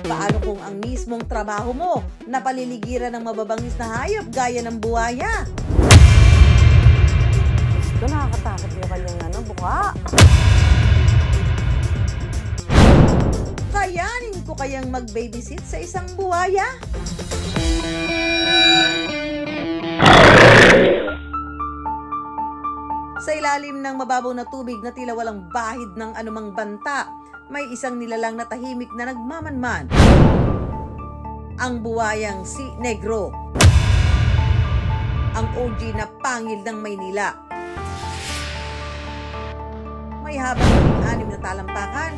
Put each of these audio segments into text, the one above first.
Paano kung ang mismong trabaho mo napaliligiran ng mababangis na hayop gaya ng buwaya? Gusto, nakakatakot yung kanyang buka. Kayanin ko kayang mag-babysit sa isang buwaya? Sa ilalim ng mababaw na tubig na tila walang bahid ng anumang banta, may isang nilalang na tahimik na nagmamanman. Ang buwayang si Negro. Ang OG na pangil ng Maynila. May habang 6 na talampakan.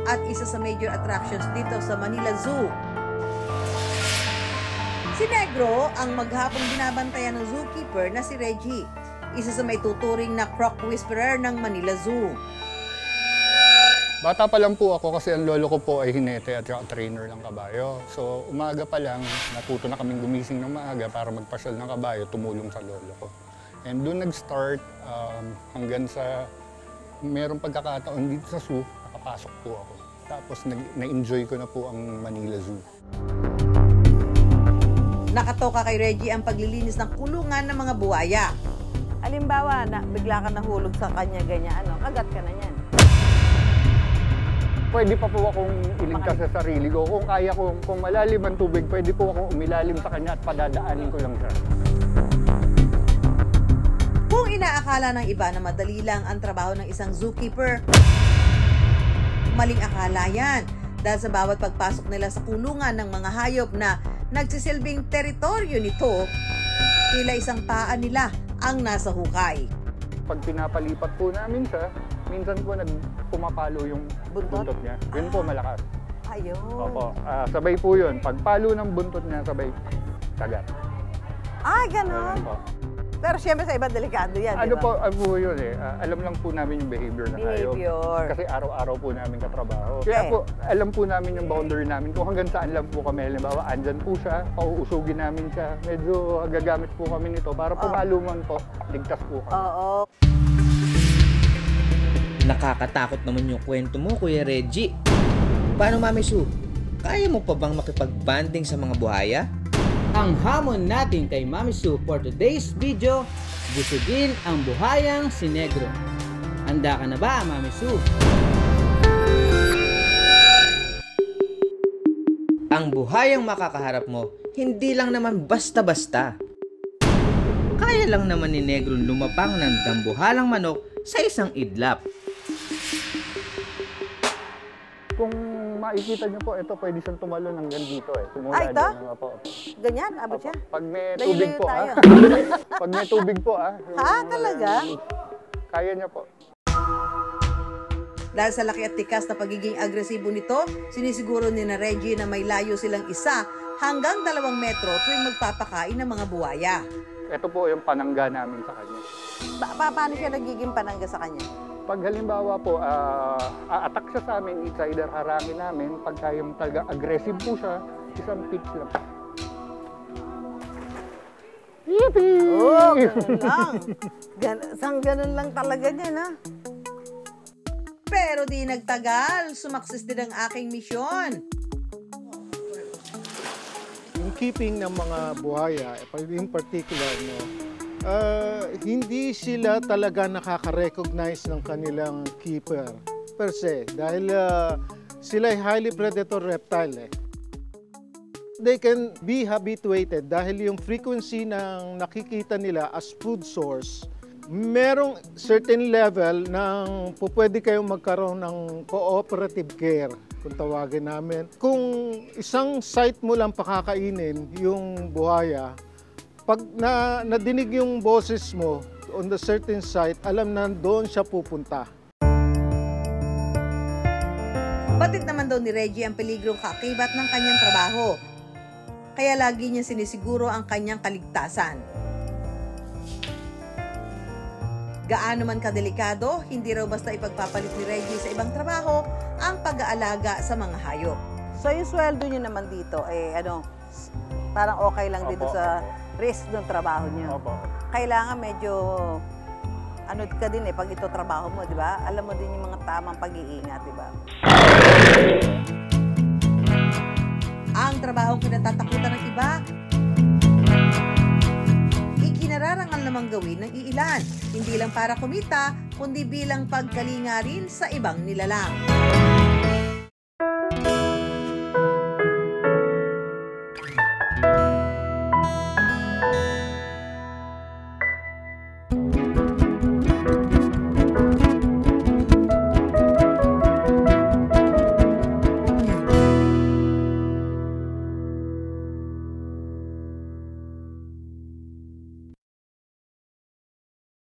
At isa sa major attractions dito sa Manila Zoo. Si Negro ang maghapong binabantayan ng zookeeper na si Reggie, isa sa may tuturing na croc whisperer ng Manila Zoo. Bata pa lang po ako kasi ang lolo ko po ay hinete at trainer ng kabayo. So umaga pa lang, natuto na kaming gumising ng maaga para magpasyal ng kabayo, tumulong sa lolo ko. And doon nag-start hanggang sa merong pagkakataon dito sa zoo, nakapasok po ako. Tapos na-enjoy ko na po ang Manila Zoo. Nakatoka kay Reggie ang paglilinis ng kulungan ng mga buwaya. Halimbawa, bigla ka nahulog sa kanya ganyan, kagat ka na yan. Pwede pa po akong iligtas sa sarili ko. Kung kaya ko, kung malalim ang tubig, pwede po akong umilalim sa kanya at padadaanin ko lang siya. Kung inaakala ng iba na madali lang ang trabaho ng isang zookeeper, maling akala yan. Dahil sa bawat pagpasok nila sa kulungan ng mga hayop na nagsisilbing teritoryo nito, tila isang paa nila ang nasa hukay. Pag pinapalipat po namin siya, minsan po pumapalo yung buntot niya. Yun po malakas. Ayun. Opo. Sabay po yun. Pagpalo ng buntot niya, sabay kagat. Ah, gano'n? Po. Pero siyempre sa iba, delikado yan, Ano diba? po, yun eh. Alam lang po namin yung behavior na hayop. Kasi araw-araw po namin katrabaho. Kaya po, alam po namin yung boundary namin. Kung hanggang saan lang po kami. Halimbawa, andyan po siya, pauusugin namin siya. Medyo gagamit po kami nito para pumaluman po, ligtas po kami. Oo. Nakakatakot naman yung kwento mo, Kuya Reggie. Paano, Mami Sue? Kaya mo pa bang makipag-banding sa mga buhaya? Ang hamon natin kay Mami Sue for today's video, busugin ang buhayang si Negro. Handa ka na ba, Mami Sue? Ang buhayang makakaharap mo, hindi lang naman basta-basta. Kaya lang naman ni Negro lumapang ng dambuhalang manok sa isang idlap. Kung makikita niyo po, ito pwede siyang tumalon hanggang dito eh. Ay, ito? Po. Ganyan, abot siya? Pag may Layo-layo tubig po tayo. Pag may tubig po Ha, talaga? Kaya niya po. Dahil sa laki at tikas na pagiging agresibo nito, sinisiguro ni na Reggie na may layo silang 1 hanggang 2 metro tuwing magpapakain ng mga buwaya. Ito po yung panangga namin sa kanya. Paano siya nagiging panangga sa kanya? Pag halimbawa po, a-attack siya sa amin, it's either harangin namin. Pagka yung talaga aggressive po siya, isang pitch lang. Yippee! Oh, ganun lang. Ganun lang talaga niyan, ha? Pero di nagtagal, sumakses din ang aking misyon. Yung keeping ng mga buhaya, in particular, hindi sila talaga nakaka-recognize ng kanilang keeper per se dahil sila ay highly predator reptile. They can be habituated dahil yung frequency ng nakikita nila as food source, merong certain level ng pwede kayong magkaroon ng cooperative care, kung tawagin namin. Kung isang site mo lang pakakainin yung buhaya, pag nadinig yung boses mo on the certain site, alam na doon siya pupunta. Batid naman daw ni Reggie ang peligrong kaakibat ng kanyang trabaho. Kaya lagi niya sinisiguro ang kanyang kaligtasan. Gaano man kadelikado, hindi raw basta ipagpapalit ni Reggie sa ibang trabaho ang pag-aalaga sa mga hayop. So yung sweldo niyo naman dito, parang okay lang dito sa risk ng trabaho niyo. Opo. Kailangan medyo, ano ka din pag ito trabaho mo, di ba? Alam mo din yung mga tamang pag-iingat, di ba? Ang trabahong kinatatakutan ng iba, ikinararangal namang gawin ng iilan, hindi lang para kumita, kundi bilang pagkalinga rin sa ibang nilalang.